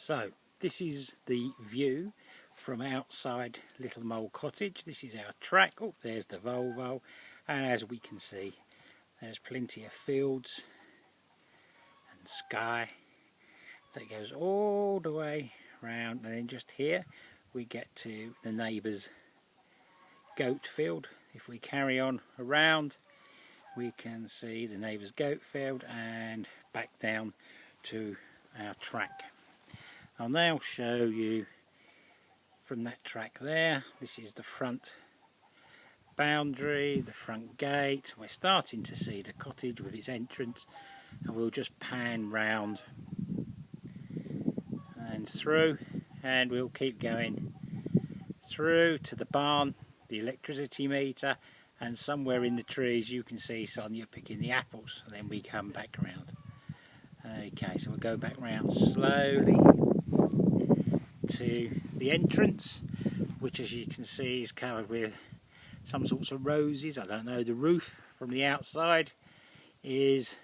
So this is the view from outside Little Mole Cottage. This is our track. Oh, there's the Volvo, and as we can see, there's plenty of fields and sky that goes all the way round, and then just here we get to the neighbour's goat field. If we carry on around, we can see the neighbour's goat field and back down to our track. I'll now show you from that track there. This is the front boundary, the front gate. We're starting to see the cottage with its entrance, and we'll just pan round and through, and we'll keep going through to the barn, the electricity meter, and somewhere in the trees you can see Sonia picking the apples, and then we come back around. Okay, so we'll go back round slowly to the entrance, which as you can see is covered with some sorts of roses. I don't know, the roof from the outside is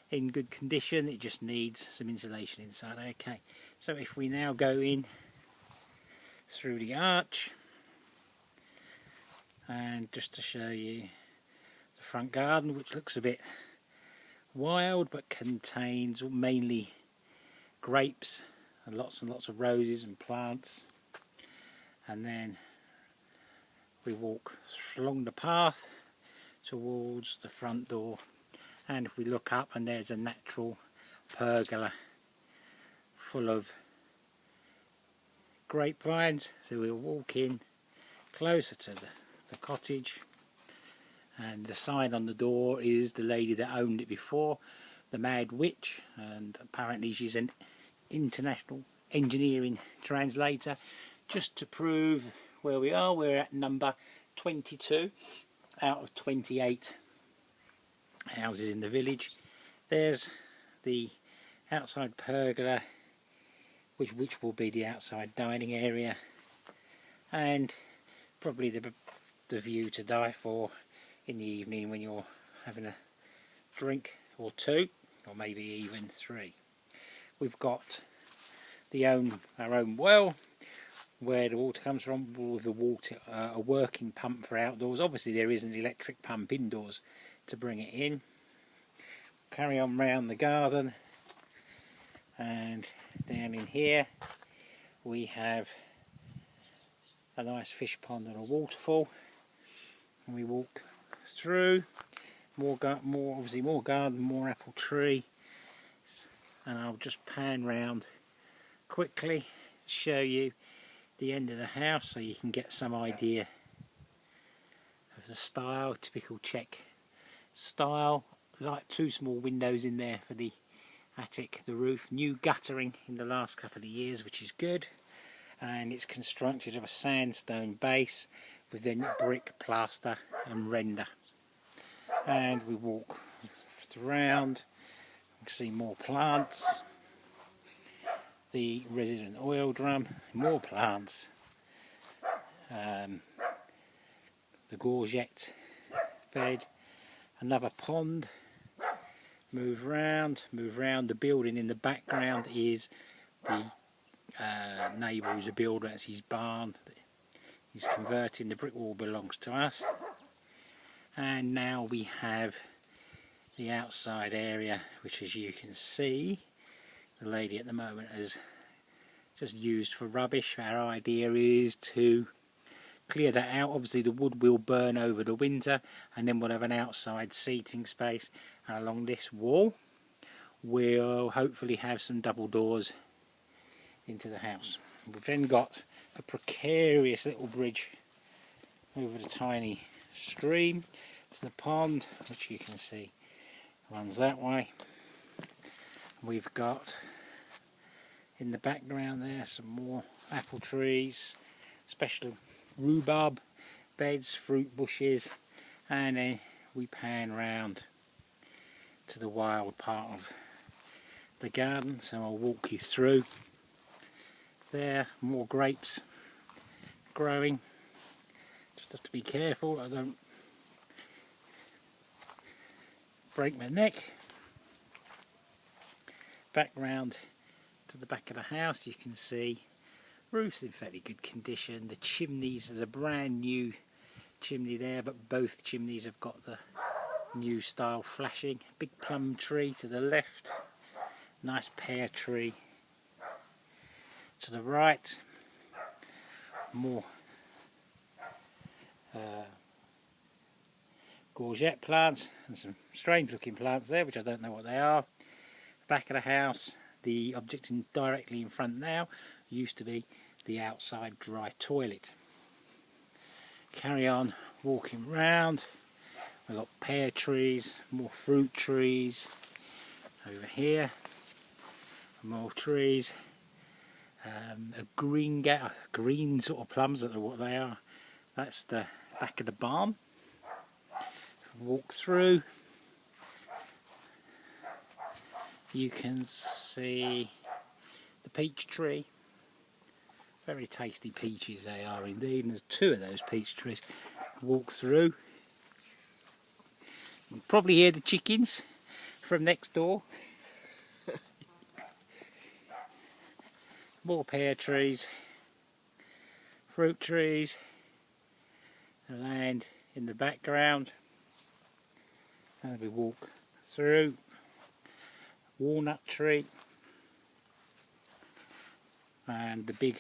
in good condition, it just needs some insulation inside. Okay, so if we now go in through the arch, and just to show you the front garden, which looks a bit wild but contains mainly grapes and lots of roses and plants. And then we walk along the path towards the front door, and if we look up, and there's a natural pergola full of grapevines, so we'll walk in closer to the cottage. And the sign on the door is the lady that owned it before, the Mad Witch, and apparently she's an international engineering translator. Just to prove where we are, we're at number 22 out of 28 houses in the village. There's the outside pergola, which will be the outside dining area, and probably the view to die for in the evening when you're having a drink or two, or maybe even three. We've got our own well where the water comes from, with a working pump for outdoors. Obviously there is an electric pump indoors to bring it in. Carry on round the garden, and down in here we have a nice fish pond and a waterfall, and we walk through obviously more garden, more apple tree, and I'll just pan round quickly to show you the end of the house so you can get some idea of the style, typical Czech style. Like two small windows in there for the attic, the roof, new guttering in the last couple of years, which is good, and it's constructed of a sandstone base with then brick, plaster and render. And we walk around, we can see more plants, the resident oil drum, more plants, the courgette bed, another pond. Move round. The building in the background is the neighbour who's a builder. That's his barn. He's converting. The brick wall belongs to us. And now we have the outside area, which as you can see, the lady at the moment has just used for rubbish. Our idea is to clear that out. Obviously the wood will burn over the winter, and then we'll have an outside seating space, and along this wall we'll hopefully have some double doors into the house. We've then got a precarious little bridge over the tiny stream to the pond, which you can see runs that way. We've got in the background there some more apple trees, especially rhubarb beds, fruit bushes, and then we pan round to the wild part of the garden, so I'll walk you through. There, more grapes growing. Just have to be careful I don't break my neck. Back round to the back of the house, you can see roof's in fairly good condition. The chimneys, there's a brand new chimney there, but both chimneys have got the new style flashing. Big plum tree to the left, nice pear tree to the right, more courgette plants and some strange looking plants there, which I don't know what they are. Back of the house, the object directly in front now used to be the outside dry toilet. Carry on walking round. We've got pear trees, more fruit trees over here, more trees, a green sort of plums, I don't know what they are. That's the back of the barn. Walk through, you can see the peach tree. Very tasty peaches they are indeed, and there's two of those peach trees. Walk through, you can probably hear the chickens from next door. More pear trees, fruit trees, the land in the background. And we walk through, walnut tree, and the big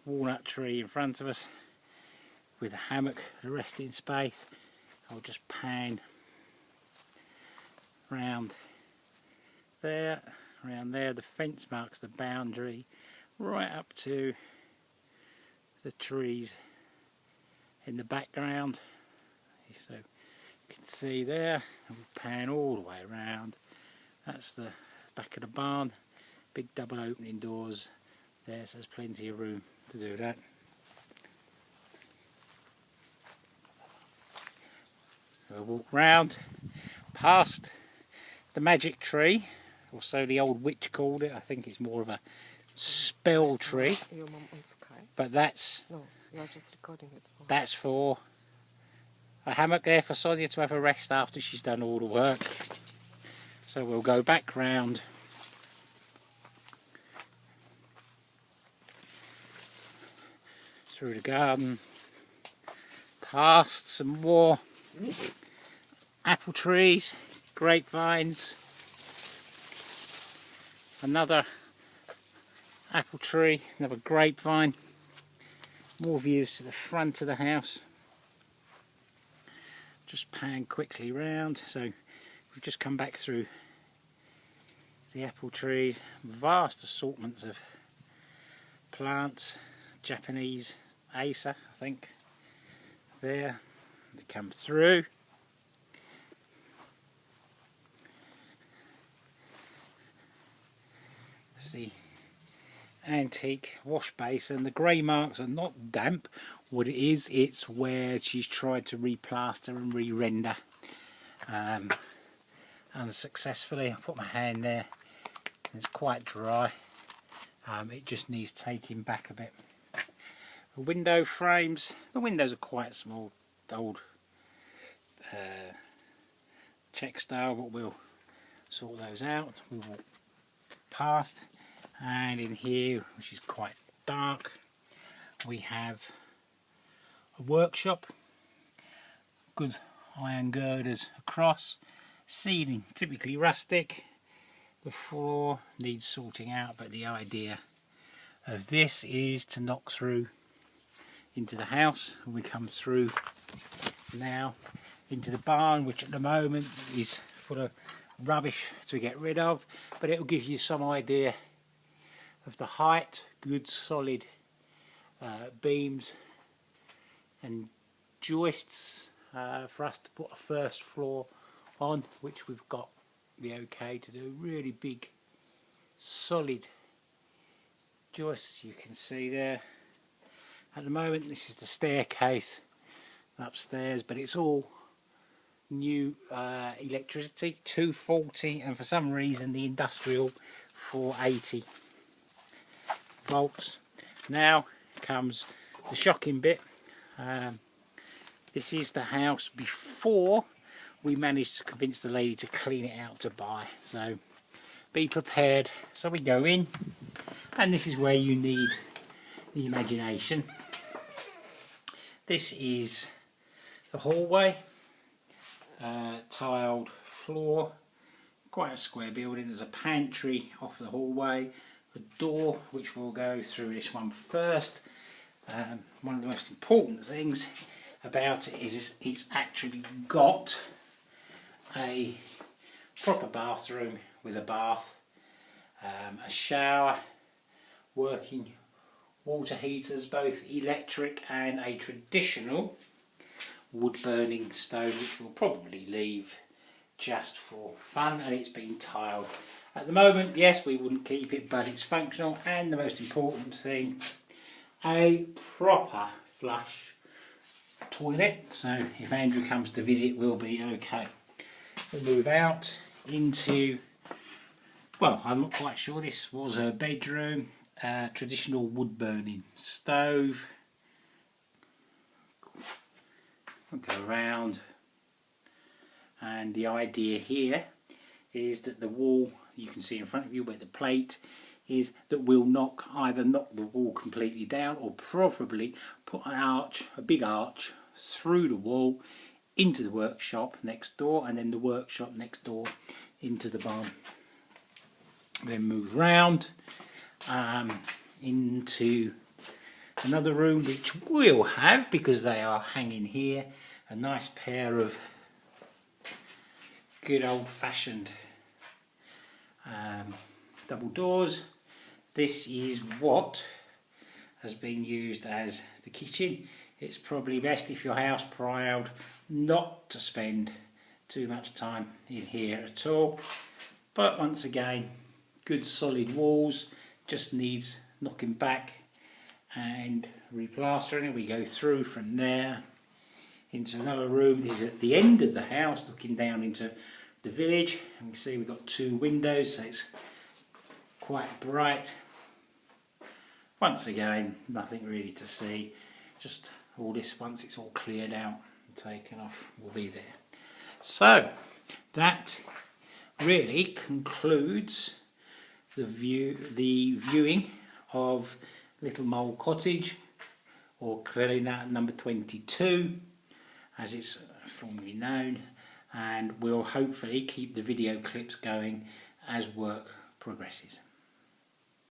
walnut tree in front of us with a hammock, the resting space. I'll just pan round there, the fence marks the boundary right up to the trees in the background. So you can see there, and we pan all the way around. That's the back of the barn, big double opening doors there, so there's plenty of room to do that. So we'll walk round past the magic tree, or so the old witch called it. I think it's more of a spell tree, but that's for a hammock there for Sonia to have a rest after she's done all the work. So we'll go back round through the garden, past some more apple trees, grapevines, another apple tree, another grapevine, more views to the front of the house. Just pan quickly round. So we've just come back through the apple trees, vast assortments of plants, Japanese Acer, I think, there. They come through. It's the antique wash basin. The grey marks are not damp. What it is, it's where she's tried to replaster and re-render unsuccessfully. I put my hand there, it's quite dry. It just needs taking back a bit. The window frames, the windows are quite small, old Czech style, but we'll sort those out. We will past, and in here, which is quite dark, we have a workshop, good iron girders across, ceiling typically rustic, the floor needs sorting out, but the idea of this is to knock through into the house, and we come through now into the barn, which at the moment is full of rubbish to get rid of, but it will give you some idea of the height, good solid beams and joists for us to put a first floor on, which we've got the okay to do. Really big solid joists, you can see there. At the moment this is the staircase upstairs, but it's all new electricity, 240, and for some reason the industrial 480 volts. Now comes the shocking bit. This is the house before we managed to convince the lady to clean it out to buy. So be prepared. So we go in, and this is where you need the imagination. This is the hallway, tiled floor, quite a square building. There's a pantry off the hallway, a door which we'll go through this one first. One of the most important things about it is it's actually got a proper bathroom with a bath, a shower, working water heaters, both electric and a traditional wood burning stove, which we'll probably leave just for fun, and it's been tiled. At the moment, yes, we wouldn't keep it, but it's functional, and the most important thing, a proper flush toilet, so if Andrew comes to visit we'll be okay. We'll move out into, well, I'm not quite sure, this was a bedroom, traditional wood burning stove. We'll go around, and the idea here is that the wall, you can see in front of you where the plate is, that we'll either knock the wall completely down or probably put an arch, a big arch through the wall into the workshop next door, and then the workshop next door into the barn. Then move round into another room which we'll have, because they are hanging here, a nice pair of good old-fashioned double doors. This is what has been used as the kitchen. It's probably best, if you're house proud, not to spend too much time in here at all, but once again, good solid walls, just needs knocking back and replastering. We go through from there into another room. This is at the end of the house, looking down into the village, and we see we've got two windows, so it's quite bright. Once again, nothing really to see, just all this, once it's all cleared out and taken off, will be there. So that really concludes the viewing of Little Mole Cottage, or Krelina number 22 as it's formerly known, and we'll hopefully keep the video clips going as work progresses.